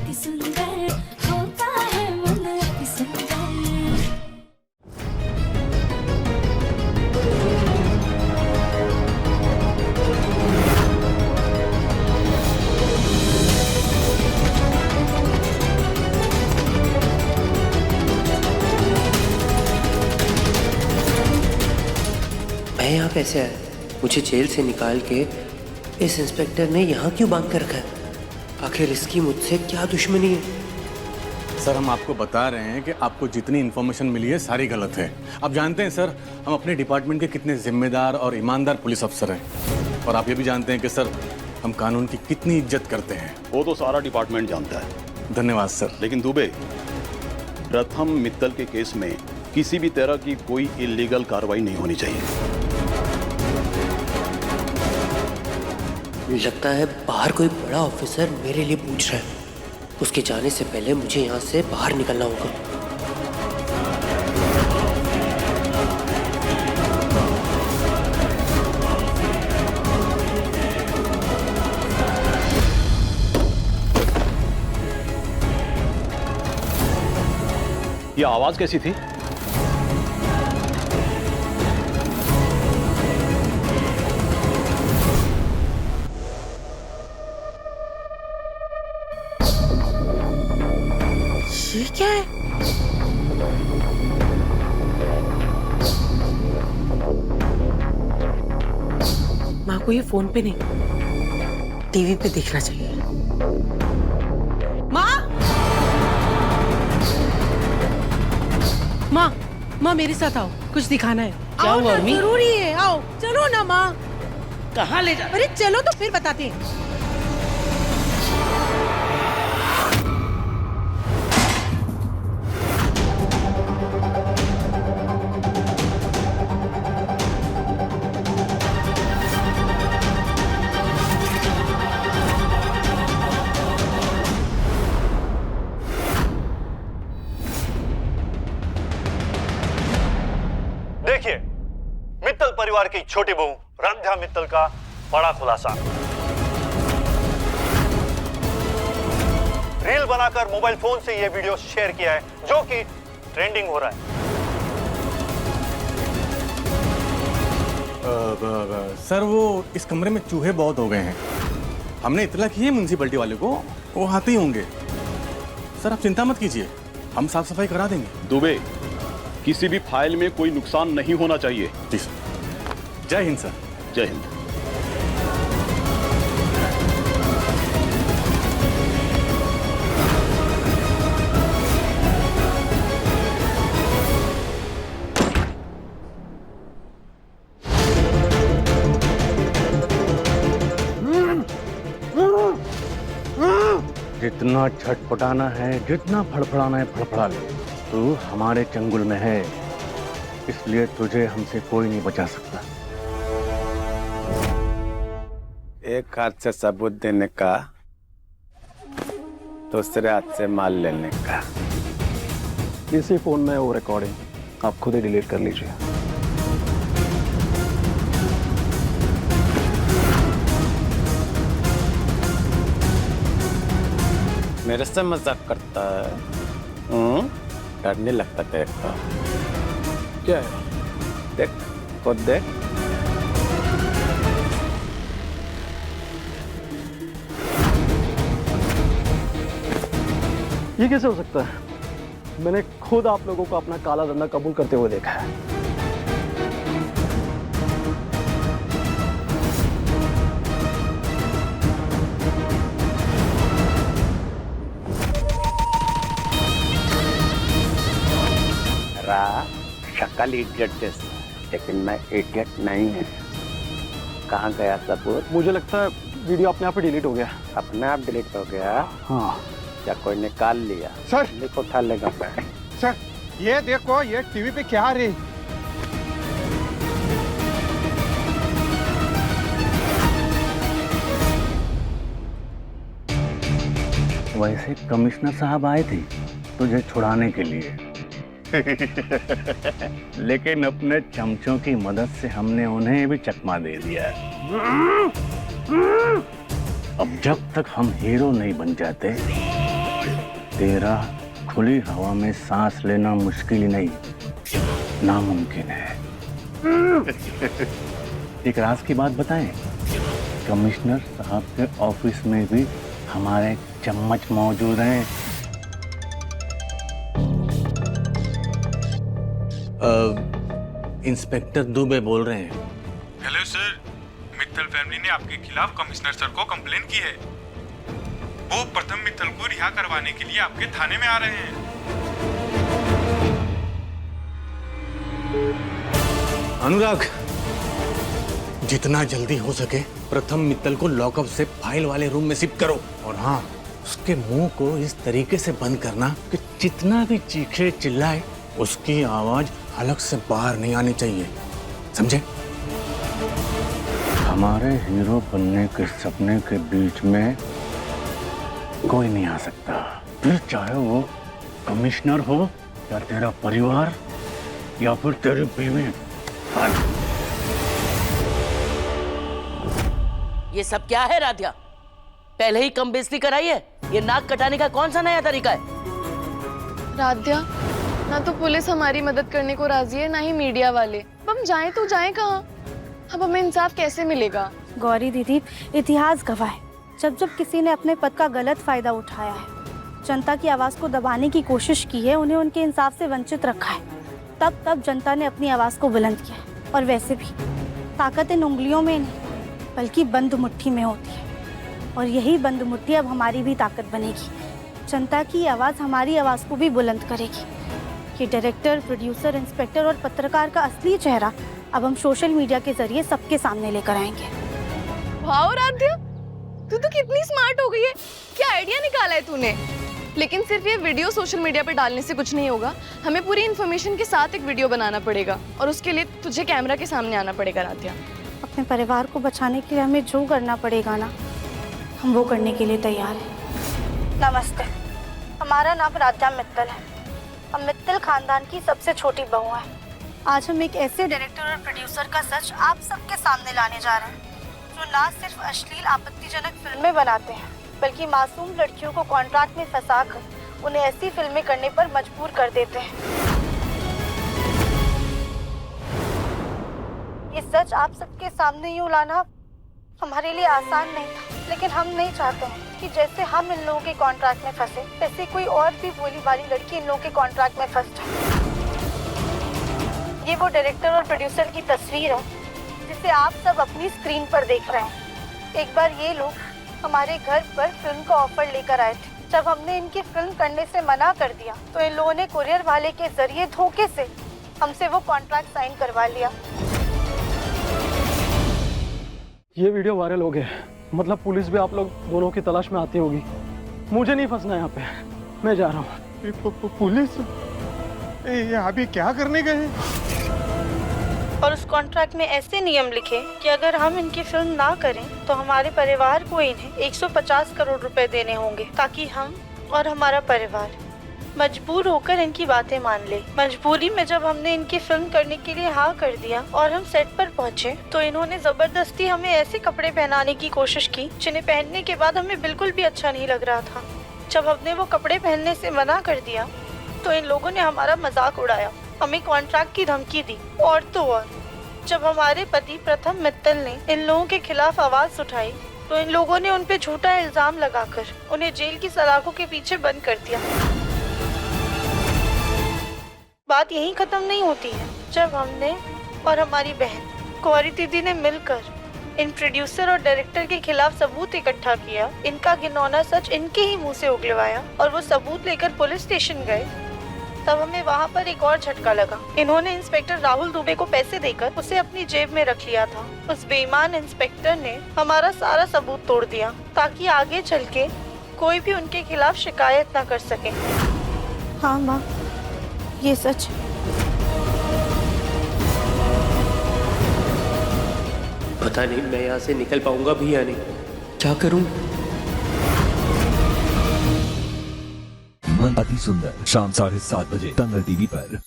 अति सुंदर होता है मन अति सुंदर। मैं यहाँ कैसे आया? मुझे जेल से निकाल के इस इंस्पेक्टर ने यहाँ क्यों बांध कर रखा है? आखिर इसकी मुझसे क्या दुश्मनी है? सर, हम आपको बता रहे हैं कि आपको जितनी इन्फॉर्मेशन मिली है सारी गलत है। आप जानते हैं सर, हम अपने डिपार्टमेंट के कितने जिम्मेदार और ईमानदार पुलिस अफसर हैं, और आप ये भी जानते हैं कि सर हम कानून की कितनी इज्जत करते हैं। वो तो सारा डिपार्टमेंट जानता है। धन्यवाद सर। लेकिन दुबे, प्रथम मित्तल के केस में किसी भी तरह की कोई इलीगल कार्रवाई नहीं होनी चाहिए। लगता है बाहर कोई बड़ा ऑफिसर मेरे लिए पूछ रहा है। उसके जाने से पहले मुझे यहाँ से बाहर निकलना होगा। ये आवाज कैसी थी? ये क्या है? माँ को ये फोन पे नहीं, टीवी पे देखना चाहिए। माँ, माँ, माँ मेरे साथ आओ, कुछ दिखाना है। क्या आओ हुआ ना, अम्मी? जरूरी है, आओ। चलो ना माँ। कहाँ ले जा? अरे चलो तो फिर बताते हैं। देखिए, मित्तल परिवार की छोटी बहू राध्या मित्तल का बड़ा खुलासा। रील बनाकर मोबाइल फोन से यह वीडियो शेयर किया है, जो कि ट्रेंडिंग हो रहा है। सर, वो इस कमरे में चूहे बहुत हो गए हैं। हमने इतला की है म्युनिसिपैलिटी वाले को, वो आते ही होंगे। सर आप चिंता मत कीजिए, हम साफ सफाई करा देंगे। दुबे, किसी भी फाइल में कोई नुकसान नहीं होना चाहिए। जी सर। जय हिंद सर। जय हिंद। जितना छटपटाना है, जितना फड़फड़ाना है फड़फड़ा ले। तू हमारे चंगुल में है, इसलिए तुझे हमसे कोई नहीं बचा सकता। एक हाथ से सबूत देने का, दूसरे हाथ से माल लेने का। इसी फोन में वो रिकॉर्डिंग आप खुद ही डिलीट कर लीजिए। मेरे से मजाक करता है? डर नहीं लगता तेरे को? क्या है? देख, खुद देख। ये कैसे हो सकता है? मैंने खुद आप लोगों को अपना काला धंधा कबूल करते हुए देखा है। शक्ल इडियट जैसा, लेकिन मैं इडियट नहीं है। कहाँ गया सबूत? मुझे लगता है वीडियो अपने आप ही डिलीट हो गया। अपने आप डिलीट हो गया? हाँ। क्या कोई निकाल लिया? सर, लिख उठा लेगा मैं। सर, ये देखो, ये टीवी पे क्या आ रही। वैसे कमिश्नर साहब आए थे तुझे छुड़ाने के लिए लेकिन अपने चमचों की मदद से हमने उन्हें भी चकमा दे दिया। अब जब तक हम हीरो नहीं बन जाते तेरा खुली हवा में सांस लेना मुश्किल ही नहीं, नामुमकिन है। एक राज की बात बताएं, कमिश्नर साहब के ऑफिस में भी हमारे चम्मच मौजूद हैं। इंस्पेक्टर दुबे बोल रहे हैं। हेलो सर, मित्तल फैमिली ने आपके खिलाफ कमिश्नर सर को कंप्लेन की है। वो प्रथम मित्तल को रिहा करवाने के लिए आपके थाने में आ रहे हैं। अनुराग, जितना जल्दी हो सके प्रथम मित्तल को लॉकअप से फाइल वाले रूम में शिफ्ट करो। और हाँ, उसके मुंह को इस तरीके से बंद करना कि जितना भी चीखे चिल्लाए उसकी आवाज हलक से बाहर नहीं आनी चाहिए, समझे? हमारे हीरो बनने के सपने के बीच में कोई नहीं आ सकता, फिर चाहे वो कमिश्नर हो या तेरा परिवार या फिर तेरी बीवी। ये सब क्या है राधिया? पहले ही कम बेइज्जती कराई है। ये नाक कटाने का कौन सा नया तरीका है? राधिया, ना तो पुलिस हमारी मदद करने को राजी है, ना ही मीडिया वाले। अब हम जाएं तो जाएं कहाँ? अब हमें इंसाफ कैसे मिलेगा? गौरी दीदी, इतिहास गवाह है, जब जब किसी ने अपने पद का गलत फायदा उठाया है, जनता की आवाज को दबाने की कोशिश की है, उन्हें उनके इंसाफ से वंचित रखा है, तब तब जनता ने अपनी आवाज को बुलंद किया है। और वैसे भी ताकत इन उंगलियों में नहीं बल्कि बंद मुट्ठी में होती है, और यही बंद मुट्ठी अब हमारी भी ताकत बनेगी। जनता की आवाज हमारी आवाज को भी बुलंद करेगी। ये डायरेक्टर, प्रोड्यूसर, इंस्पेक्टर और पत्रकार का असली चेहरा अब हम सोशल मीडिया के जरिए सबके सामने लेकर आएंगे। वाह राधिया, तू तो कितनी स्मार्ट हो गई है। क्या आइडिया निकाला है तूने? लेकिन सिर्फ ये वीडियो सोशल मीडिया पे डालने से कुछ नहीं होगा। हमें पूरी इन्फॉर्मेशन के साथ एक वीडियो बनाना पड़ेगा, और उसके लिए तुझे कैमरा के सामने आना पड़ेगा राधिया। अपने परिवार को बचाने के लिए हमें जो करना पड़ेगा ना, हम वो करने के लिए तैयार हैं। नमस्ते, हमारा नाम राध्या मित्तल है। हम मित्तल खानदान की सबसे छोटी बहू हैं। आज हम एक ऐसे डायरेक्टर और प्रोड्यूसर का सच आप सबके सामने लाने जा रहे हैं जो ना सिर्फ अश्लील आपत्तिजनक फिल्में बनाते हैं, बल्कि मासूम लड़कियों को कॉन्ट्रैक्ट में फंसाकर उन्हें ऐसी फिल्में करने पर मजबूर कर देते हैं। ये सच आप सबके सामने यूं लाना हमारे लिए आसान नहीं था, लेकिन हम नहीं चाहते हैं कि जैसे हम इन लोगों के कॉन्ट्रैक्ट में फंसे, वैसे कोई और भी भोली भाली लड़की इन लोगों के कॉन्ट्रैक्ट में फंस जाए। ये वो डायरेक्टर और प्रोड्यूसर की तस्वीर है जिसे आप सब अपनी स्क्रीन पर देख रहे हैं। एक बार ये लोग हमारे घर पर फिल्म का ऑफर लेकर आए थे। जब हमने इनकी फिल्म करने से मना कर दिया तो इन लोगों ने कुरियर वाले के जरिए धोखे से हमसे वो कॉन्ट्रैक्ट साइन करवा लिया। ये वीडियो वायरल हो गया, मतलब पुलिस भी आप लोग दोनों की तलाश में आती होगी। मुझे नहीं फंसना यहाँ पे, मैं जा रहा हूँ। पुलिस यहाँ भी क्या करने गए? और उस कॉन्ट्रैक्ट में ऐसे नियम लिखे कि अगर हम इनकी फिल्म ना करें तो हमारे परिवार को इन्हें 150 करोड़ रुपए देने होंगे, ताकि हम और हमारा परिवार मजबूर होकर इनकी बातें मान ले। मजबूरी में जब हमने इनकी फिल्म करने के लिए हाँ कर दिया और हम सेट पर पहुंचे तो इन्होंने जबरदस्ती हमें ऐसे कपड़े पहनाने की कोशिश की जिन्हें पहनने के बाद हमें बिल्कुल भी अच्छा नहीं लग रहा था। जब हमने वो कपड़े पहनने से मना कर दिया तो इन लोगों ने हमारा मजाक उड़ाया, हमें कॉन्ट्रैक्ट की धमकी दी। और तो और जब हमारे पति प्रथम मित्तल ने इन लोगों के खिलाफ आवाज उठाई तो इन लोगों ने उन पे झूठा इल्जाम लगाकर उन्हें जेल की सलाखों के पीछे बंद कर दिया। बात यहीं खत्म नहीं होती है। जब हमने और हमारी बहन गौरी दीदी ने मिलकर इन प्रोड्यूसर और डायरेक्टर के खिलाफ सबूत इकट्ठा किया, इनका घिनौना सच इनके ही मुंह से उगलवाया और वो सबूत लेकर पुलिस स्टेशन गए, तब हमें वहाँ पर एक और झटका लगा। इन्होंने इंस्पेक्टर राहुल दुबे को पैसे देकर उसे अपनी जेब में रख लिया था। उस बेईमान इंस्पेक्टर ने हमारा सारा सबूत तोड़ दिया ताकि आगे चल के कोई भी उनके खिलाफ शिकायत ना कर सके। हाँ माँ, ये सच। पता नहीं मैं यहाँ से निकल पाऊंगा भी या नहीं, क्या करूं? अति सुंदर शाम 7:30 बजे दंगल टीवी पर।